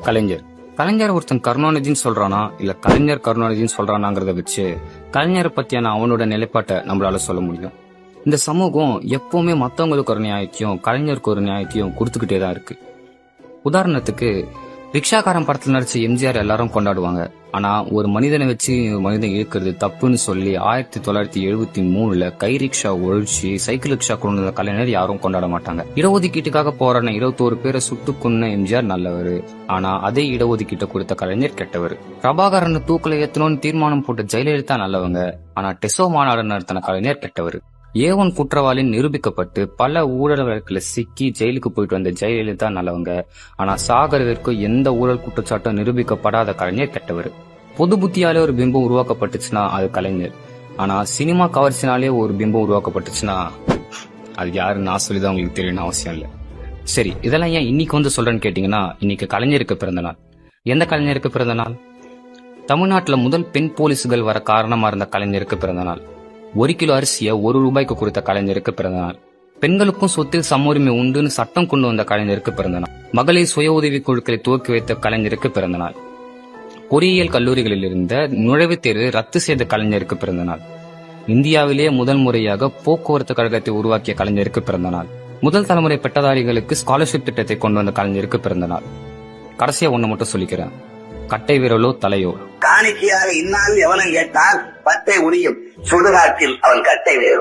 கலைஞர். கலைஞர் ஒருத்தன் கருணாநிதின்னு சொல்றானா இல்ல கலைஞர் கருணாநிதின்னு சொல்றானாங்கிறத வச்சு கலைஞரை பத்தியான அவனோட நிலைப்பாட்டை நம்மளால சொல்ல முடியும். இந்த சமூகம் எப்பவுமே மத்தவங்களுக்கு ஒரு நியாயத்தையும் கலைஞருக்கு ஒரு நியாயத்தையும் கொடுத்துக்கிட்டே தான் இருக்கு. உதாரணத்துக்கு ரிக்ஷாக்காரன் படத்துல நடிச்ச எம்ஜிஆர் எல்லாரும் கொண்டாடுவாங்க. ஆனா ஒரு மனிதனை வச்சு மனிதன் இழுக்கிறது தப்புன்னு சொல்லி 1973 கை ரிக்ஷா ஒழிச்சு சைக்கிள் ரிக்ஷா கொண்டு வந்த கலைஞர் யாரும் கொண்டாட மாட்டாங்க. இடஒதுக்கீட்டுக்காக போராடின 21 பேரை சுட்டு கொன்ன எம்ஜிஆர் நல்லவர். ஆனா அதே இடஒதுக்கீட்டை கொடுத்த கலைஞர் கெட்டவர். பிரபாகரன் தூக்கில ஏத்தணும்னு தீர்மானம் போட்ட ஜெயலலிதா நல்லவங்க. ஆனா டெசோ மாநாடு நடத்தின கலைஞர் கெட்டவர். A1 குற்றவாளின்னு நிரூபிக்கப்பட்டு பல ஊழல் வழக்குல சிக்கி ஜெயிலுக்கு போயிட்டு வந்த ஜெயலலிதா நல்லவங்க. ஆனா சாகரவிற்கு எந்த ஊழல் குற்றச்சாட்டும் நிரூபிக்கப்படாத கலைஞர் கெட்டவர். பொது புத்தியாலே ஒரு பிம்பம் உருவாக்கப்பட்டுச்சுன்னா அது கலைஞர். ஆனா சினிமா கவர்ச்சினாலே ஒரு பிம்பம் உருவாக்கப்பட்டுச்சுன்னா அது யாருன்னு நான் சொல்லிதான் உங்களுக்கு தெரியணும்னு அவசியம் இல்லை. சரி, இதெல்லாம் ஏன் இன்னைக்கு வந்து சொல்றேன்னு கேட்டீங்கன்னா, இன்னைக்கு கலைஞருக்கு பிறந்த நாள். எந்த கலைஞருக்கு பிறந்த நாள்? தமிழ்நாட்டுல முதல் பெண் போலீஸ்கள் வர காரணமா இருந்த கலைஞருக்கு பிறந்த நாள். 1 கிலோ அரிசியை 1 ரூபாய்க்கு கொடுத்த கலைஞருக்கு பிறந்த நாள். பெண்களுக்கும் சொத்தில் சம உரிமை உண்டுன்னு சட்டம் கொண்டு வந்த கலைஞருக்கு பிறந்த நாள். மகளிர் சுய உதவி குழுக்களை துவக்கி வைத்த கலைஞருக்கு பிறந்த நாள். பொறியியல் கல்லூரிகளில் இருந்த நுழைவுத் தேர்வை ரத்து செய்த கலைஞருக்கு பிறந்த நாள். இந்தியாவிலேயே முதல் முறையாக போக்குவரத்து கழகத்தை உருவாக்கிய கலைஞருக்கு பிறந்த நாள். முதல் தலைமுறை பட்டதாரிகளுக்கு ஸ்காலர்ஷிப் திட்டத்தை கொண்டு வந்த கலைஞருக்கு பிறந்த நாள். கடைசியா ஒண்ணு மட்டும் சொல்லிக்கிறேன், கட்டை விரலோ தலையோ காணிக்கையாக இந்நாள் எவனும் கேட்டால் பட்டை உரியும், சுடுகாட்டில் அவன் கட்டை வேறும்.